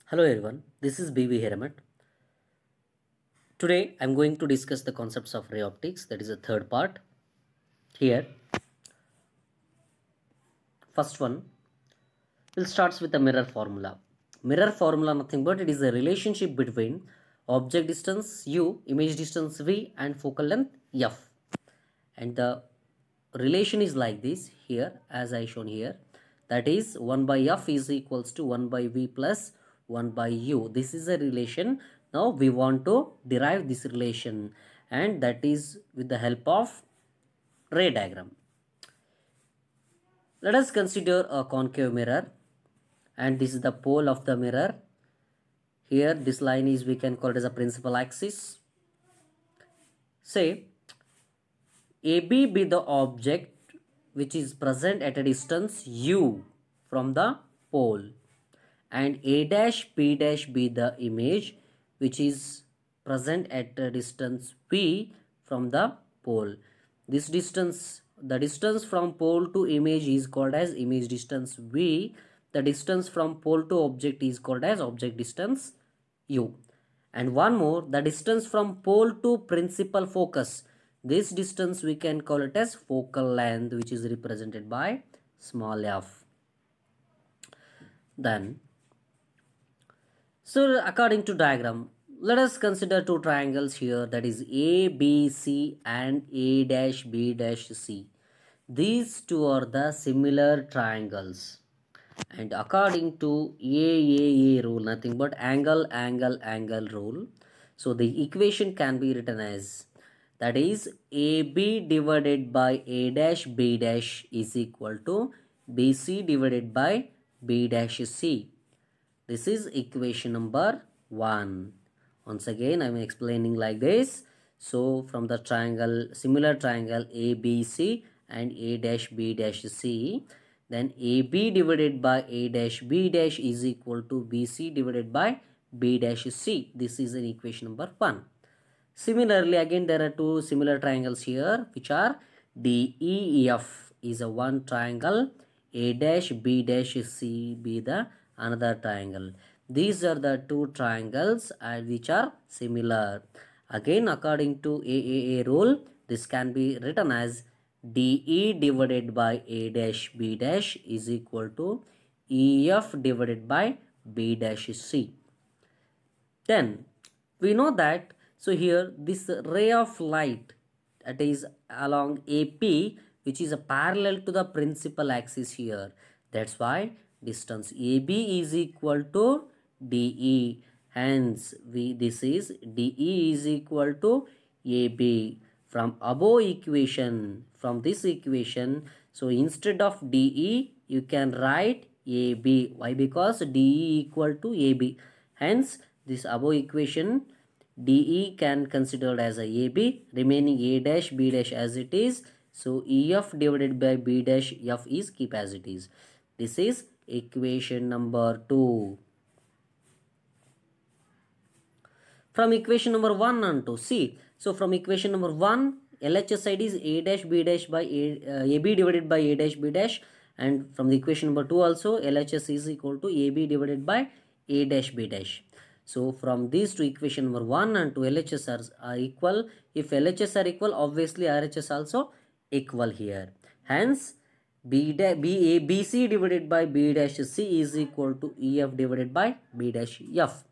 Hello everyone, this is BV Heramat. Today I'm going to discuss the concepts of ray optics, that is the third part. Here, first one, we'll start with the mirror formula. Mirror formula nothing but it is a relationship between object distance u, image distance v and focal length f. And the relation is like this here as I shown here, that is 1 by f is equals to 1 by v plus 1 by u. This is a relation. Now we want to derive this relation, and that is with the help of ray diagram. Let us consider a concave mirror, and this is the pole of the mirror. Here this line is, we can call it as a principal axis. Say AB be the object which is present at a distance u from the pole, and A dash B dash be the image which is present at a distance v from the pole. This distance, the distance from pole to image is called as image distance v. The distance from pole to object is called as object distance u. And one more, the distance from pole to principal focus, this distance we can call it as focal length, which is represented by small f. Then, so according to diagram, let us consider two triangles here, that is ABC and A dash B dash C. These two are the similar triangles, and according to AAA rule, nothing but angle rule. So the equation can be written as, that is AB divided by A dash B dash is equal to BC divided by B dash C. This is equation number 1. Once again I am explaining like this. So from the triangle, similar triangle ABC and A dash B dash C, then AB divided by A dash B dash is equal to BC divided by B dash C. This is an equation number 1. Similarly, again there are two similar triangles here, which are DEF is a one triangle, A dash B dash C be the another triangle. These are the two triangles which are similar. Again, according to AAA rule, this can be written as DE divided by A dash B dash is equal to EF divided by B dash C. Then we know that, so here this ray of light that is along AP, which is a parallel to the principal axis here. That's why distance AB is equal to DE. Hence this is DE is equal to AB. From above equation, from this equation, so instead of DE you can write AB. Why? Because DE equal to AB. Hence this above equation DE can considered as a AB, remaining A dash B dash as it is. So EF divided by B dash F is keep as it is. This is equation number 2. From equation number 1 and 2, see, so from equation number 1, LHS side is A dash B dash by AB divided by A dash B dash, and from the equation number 2 also LHS is equal to AB divided by A dash B dash. So from these two equation number 1 and 2, LHS are equal. If LHS are equal, obviously RHS also equal here. Hence BC divided by B dash C is equal to EF divided by B dash F.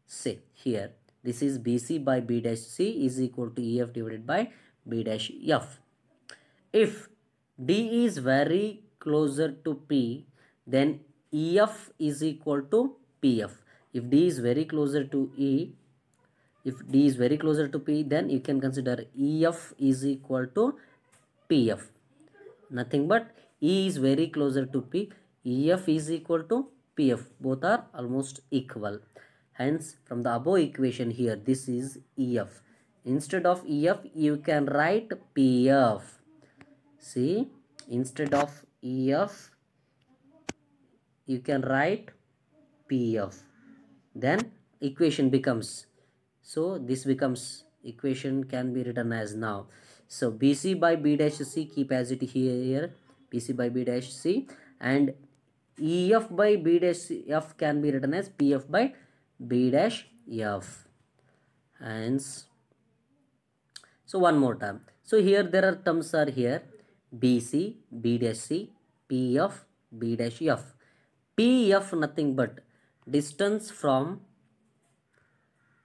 Say here, this is BC by B dash C is equal to EF divided by B dash F. If D is very closer to P, then EF is equal to PF. If D is very closer to E, if D is very closer to P, then you can consider EF is equal to PF. Nothing but E is very closer to P, EF is equal to PF. Both are almost equal. Hence, from the above equation here, this is EF. Instead of EF, you can write PF. See, instead of EF, you can write PF. Then equation becomes, so this becomes, equation can be written as now. So BC by B dash C keep as it here, BC by B dash C, and EF by B dash F can be written as PF by B dash F. Hence, so one more time. So here there are terms are here BC, B dash C, PF, B dash F. PF nothing but distance from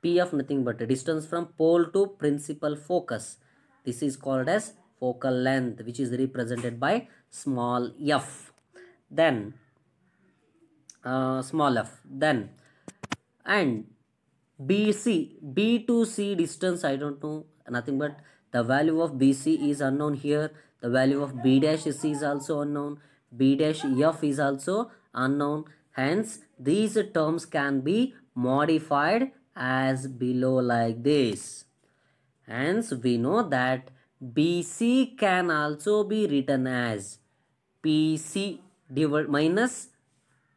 distance from pole to principal focus. This is called as focal length, which is represented by small f. Then small f. Then and BC, B to C distance, I don't know, nothing but the value of BC is unknown here. The value of B dash C is also unknown. B dash F is also unknown. Hence, these terms can be modified as below like this. Hence, we know that BC can also be written as PC minus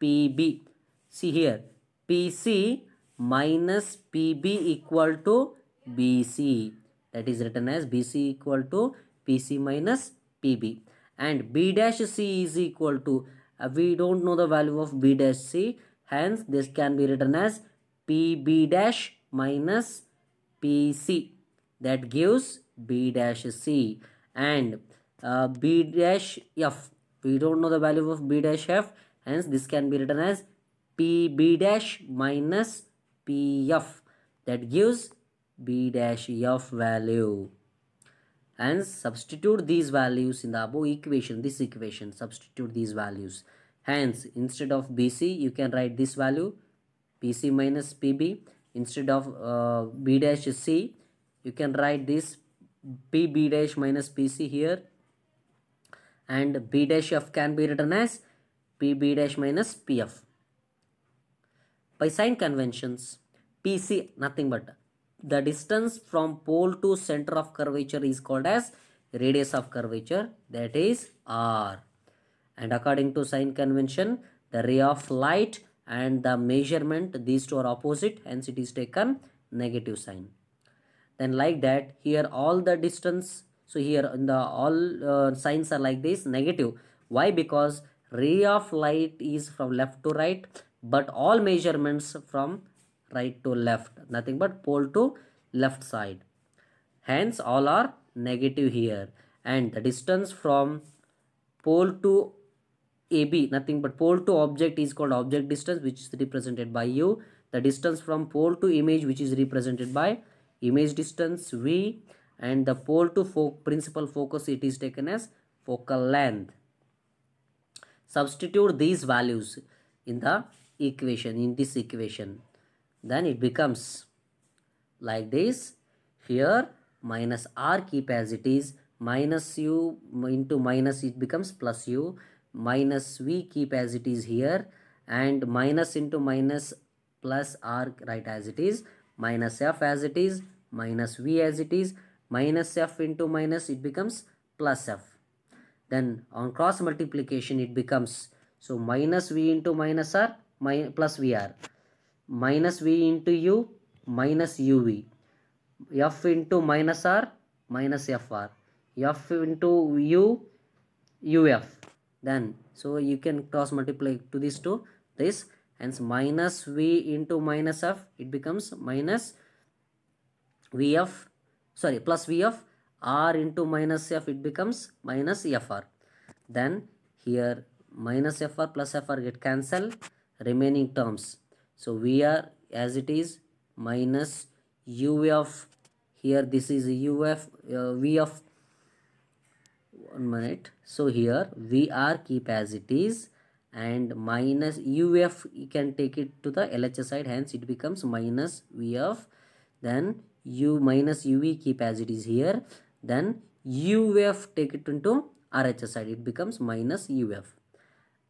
PB. See here, PC minus PB equal to BC. That is written as BC equal to PC minus PB. And B dash C is equal to, we don't know the value of B dash C. Hence, this can be written as PB dash minus PC. That gives B dash C. And B dash F, we don't know the value of B dash F. Hence, this can be written as PB dash minus PF. That gives B dash F value. Hence, substitute these values in the above equation, this equation, substitute these values. Hence, instead of BC, you can write this value, PC minus PB. Instead of B dash C, you can write this PB dash minus PC here. And B dash F can be written as PB dash minus PF. By sign conventions, PC nothing but the distance from pole to center of curvature is called as radius of curvature, that is R. And according to sign convention, the ray of light and the measurement, these two are opposite, hence it is taken negative sign. Then like that, here all the distance, so here in the all signs are like this, negative. Why? Because ray of light is from left to right, but all measurements from right to left, nothing but pole to left side. Hence, all are negative here. And the distance from pole to AB, nothing but pole to object is called object distance, which is represented by U. The distance from pole to image, which is represented by image distance V. And the pole to principal focus, it is taken as focal length. Substitute these values in the equation, in this equation. Then it becomes like this. Here minus R keep as it is, minus U into minus it becomes plus U, minus V keep as it is here, and minus into minus plus R write as it is, minus F as it is, minus V as it is, minus F into minus it becomes plus F. Then on cross multiplication it becomes, so minus V into minus R plus VR, minus V into U minus UV, F into minus R minus FR, F into U UF. Then so you can cross multiply to this to this, hence minus V into minus F, it becomes minus VF, sorry, plus VF, R into minus F, it becomes minus FR. Then here minus FR plus FR get cancelled, remaining terms. So VR as it is minus UF, here this is UF, VF, 1 minute. So here VR keep as it is, and minus UF you can take it to the LHS side, hence it becomes minus VF. Then U minus UV keep as it is here, then UF take it into RHS side, it becomes minus UF.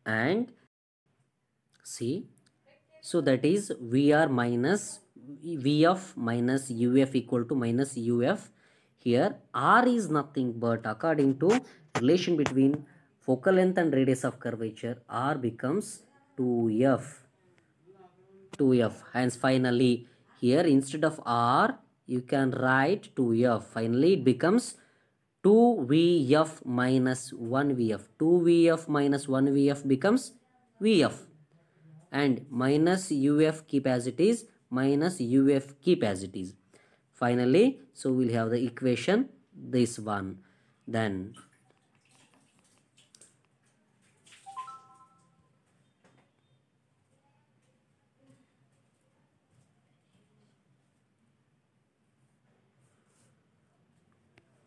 And see, so that is VR minus VF minus UF equal to minus UF. Here R is nothing but, according to relation between focal length and radius of curvature, R becomes 2F. Hence finally here instead of R you can write 2F. Finally it becomes 2VF minus 1VF. 2VF minus 1VF becomes VF, and minus UF keep as it is, minus UF keep as it is. Finally, so we'll have the equation this one. Then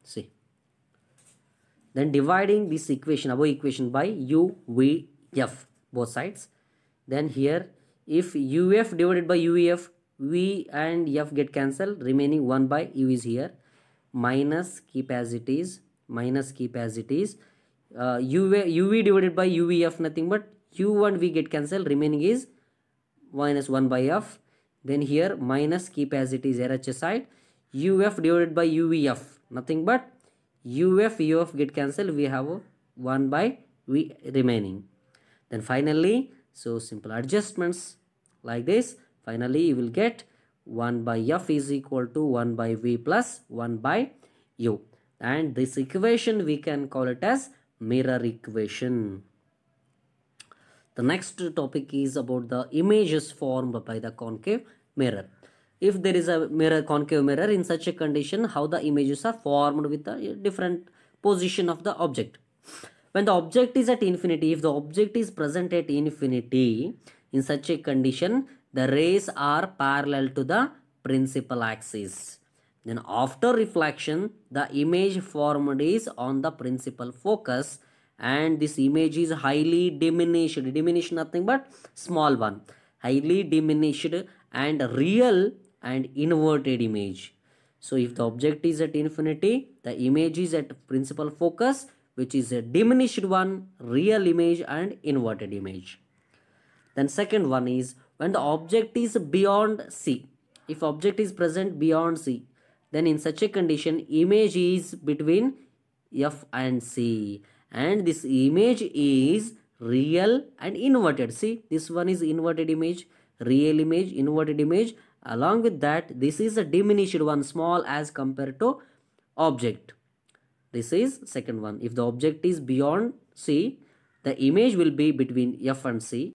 see, then dividing this equation, above equation, by U, V, F, both sides. Then here, if UF divided by UEF, V and F get cancelled, remaining 1 by U is here. Minus keep as it is, minus keep as it is. UV divided by UEF, nothing but U and V get cancelled, remaining is minus 1 by F. Then here minus keep as it is, RHS side. UF divided by UVF, nothing but UF get cancelled, we have 1 by V remaining. Then finally, so simple adjustments like this. Finally, you will get 1 by F is equal to 1 by V plus 1 by U. And this equation we can call it as mirror equation. The next topic is about the images formed by the concave mirror. If there is a mirror, concave mirror, in such a condition, how the images are formed with the different position of the object. When the object is at infinity, if the object is present at infinity, in such a condition, the rays are parallel to the principal axis. Then after reflection, the image formed is on the principal focus, and this image is highly diminished. Diminished, nothing but small one. Highly diminished and real and inverted image. So if the object is at infinity, the image is at principal focus, which is a diminished one, real image and inverted image. Then second one is when the object is beyond C. If object is present beyond C, then in such a condition, image is between F and C. And this image is real and inverted. See, this one is inverted image, real image, inverted image. Along with that, this is a diminished one, small as compared to object. This is second one. If the object is beyond C, the image will be between F and C.